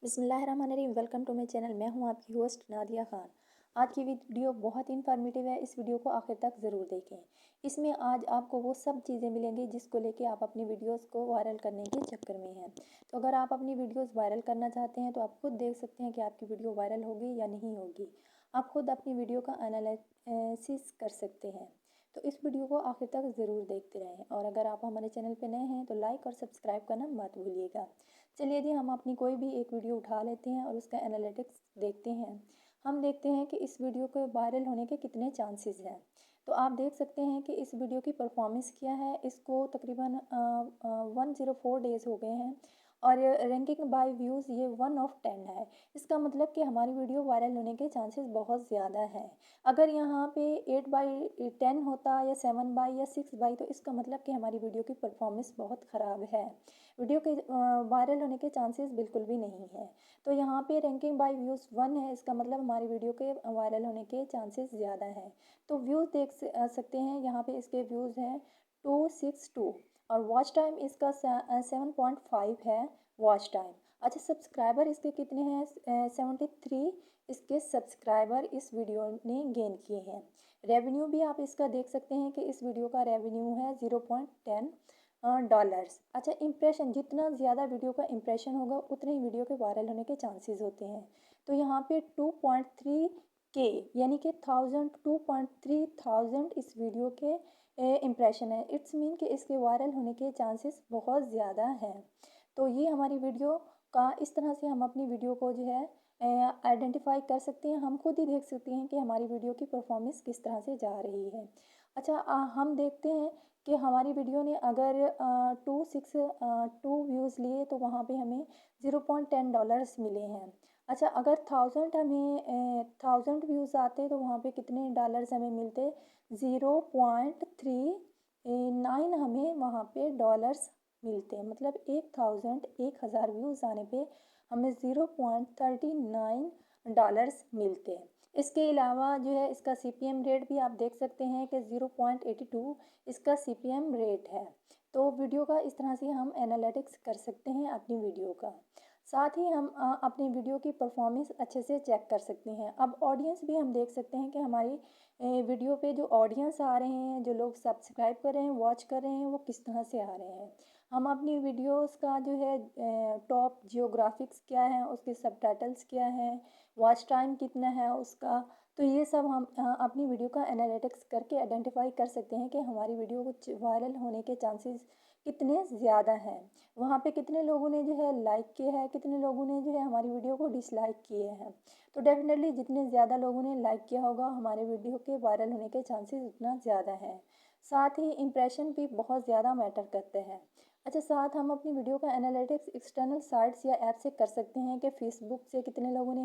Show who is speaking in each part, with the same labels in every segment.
Speaker 1: बिस्मिल्लाहिर्रहमानिर्रहीम। Welcome to my channel. मैं हूं आपकी होस्ट नादिया खान। आज की वीडियो बहुत इन्फॉर्मेटिव है। इस वीडियो को आखिर तक ज़रूर देखें। इसमें आज आपको वो सब चीज़ें मिलेंगी जिसको लेके आप अपनी वीडियोस को वायरल करने के चक्कर में हैं। तो अगर आप अपनी वीडियोस वायरल करना चाहते हैं तो आप खुद देख सकते हैं कि आपकी वीडियो वायरल होगी या नहीं होगी। आप खुद अपनी वीडियो का एनालिसिस कर सकते हैं। तो इस वीडियो को आखिर तक ज़रूर देखते रहें और अगर आप हमारे चैनल पर नए हैं तो लाइक और सब्सक्राइब करना मत भूलिएगा। चलिए जी, हम अपनी कोई भी एक वीडियो उठा लेते हैं और उसका एनालिटिक्स देखते हैं। हम देखते हैं कि इस वीडियो के वायरल होने के कितने चांसेस हैं। तो आप देख सकते हैं कि इस वीडियो की परफॉर्मेंस क्या है। इसको तकरीबन 104 डेज़ हो गए हैं और रैंकिंग बाय व्यूज़ ये 1/10 है। इसका मतलब कि हमारी वीडियो वायरल होने के चांसेस बहुत ज़्यादा हैं। अगर यहाँ पे 8/10 होता या 7 या 6 तो इसका मतलब कि हमारी वीडियो की परफॉर्मेंस बहुत ख़राब है। वीडियो के वायरल होने के चांसेस बिल्कुल भी नहीं है। तो यहाँ पे रैंकिंग बाय व्यूज़ 1 है। इसका मतलब हमारी वीडियो के वायरल होने के चांसेस ज़्यादा हैं। तो व्यूज़ देख सकते हैं। यहाँ पे इसके व्यूज़ हैं 262 और वॉच टाइम इसका 7.5 है वॉच टाइम। अच्छा, सब्सक्राइबर इसके कितने हैं? 73 इसके सब्सक्राइबर इस वीडियो ने गेन किए हैं। रेवेन्यू भी आप इसका देख सकते हैं कि इस वीडियो का रेवेन्यू है $0.10। अच्छा, इम्प्रेशन, जितना ज़्यादा वीडियो का इम्प्रेशन होगा उतने ही वीडियो के वायरल होने के चांसेस होते हैं। तो यहाँ पे 2.3 के यानी कि 2.3 थाउजेंड इस वीडियो के इम्प्रेशन है। इट्स मीन कि इसके वायरल होने के चांसेस बहुत ज़्यादा हैं। तो ये हमारी वीडियो का इस तरह से हम अपनी वीडियो को जो है आइडेंटिफाई कर सकते हैं। हम खुद ही देख सकते हैं कि हमारी वीडियो की परफॉर्मेंस किस तरह से जा रही है। अच्छा, हम देखते हैं कि हमारी वीडियो ने अगर 262 व्यूज़ लिए तो वहाँ पे हमें $0.10 मिले हैं। अच्छा, अगर 1000 व्यूज़ आते तो वहाँ पे कितने डॉलर्स हमें मिलते? 0.39 हमें वहाँ पे डॉलर्स मिलते हैं। मतलब 1000 व्यूज़ आने पे हमें $0.39 मिलते हैं। इसके अलावा जो है इसका CPM रेट भी आप देख सकते हैं कि 0.82 इसका CPM रेट है। तो वीडियो का इस तरह से हम एनालिटिक्स कर सकते हैं अपनी वीडियो का। साथ ही हम अपनी वीडियो की परफॉर्मेंस अच्छे से चेक कर सकते हैं। अब ऑडियंस भी हम देख सकते हैं कि हमारी वीडियो पे जो ऑडियंस आ रहे हैं, जो लोग सब्सक्राइब कर रहे हैं, वॉच कर रहे हैं, वो किस तरह से आ रहे हैं। हम अपनी वीडियोस का जो है टॉप जियोग्राफिक्स क्या है, उसके सबटाइटल्स क्या हैं, वॉच टाइम कितना है उसका। तो ये सब हम अपनी वीडियो का एनालिटिक्स करके आइडेंटिफाई कर सकते हैं कि हमारी वीडियो को वायरल होने के चांसेस कितने ज़्यादा हैं। वहाँ पे कितने लोगों ने जो है लाइक किया है, कितने लोगों ने जो है हमारी वीडियो को डिसलाइक किए हैं। तो डेफिनेटली जितने ज़्यादा लोगों ने लाइक किया होगा हमारे वीडियो के वायरल होने के चांसेस उतना ज़्यादा हैं। साथ ही इम्प्रेशन भी बहुत ज़्यादा मैटर करते हैं। अच्छा, साथ हम अपनी वीडियो का एनालिटिक्स एक्सटर्नल साइट्स या ऐप से कर सकते हैं कि फेसबुक से कितने लोगों ने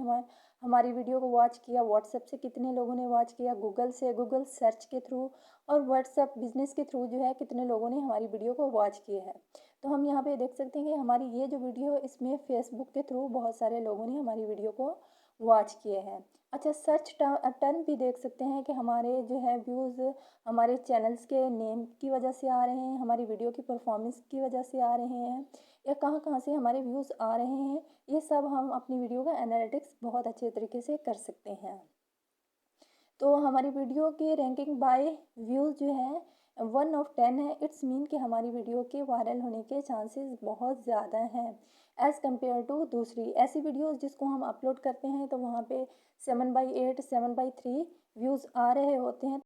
Speaker 1: हमारी वीडियो को वॉच किया, व्हाट्सएप से कितने लोगों ने वॉच किया, गूगल से, गूगल सर्च के थ्रू और व्हाट्सएप बिजनेस के थ्रू जो है कितने लोगों ने हमारी वीडियो को वॉच किया है। तो हम यहाँ पे देख सकते हैं कि हमारी ये जो वीडियो है इसमें फेसबुक के थ्रू बहुत सारे लोगों ने हमारी वीडियो को वॉच किए हैं। अच्छा, सर्च टर्न भी देख सकते हैं कि हमारे जो है व्यूज़ हमारे चैनल्स के नेम की वजह से आ रहे हैं, हमारी वीडियो की परफॉर्मेंस की वजह से आ रहे हैं या कहाँ कहाँ से हमारे व्यूज़ आ रहे हैं। ये सब हम अपनी वीडियो का एनालिटिक्स बहुत अच्छे तरीके से कर सकते हैं। तो हमारी वीडियो के रैंकिंग बाय व्यूज़ जो है 1/10 है। इट्स मीन कि हमारी वीडियो के वायरल होने के चांसेस बहुत ज़्यादा हैं एज़ कम्पेयर टू दूसरी ऐसी वीडियोस जिसको हम अपलोड करते हैं तो वहाँ पे 7/8 7/3 व्यूज़ आ रहे होते हैं।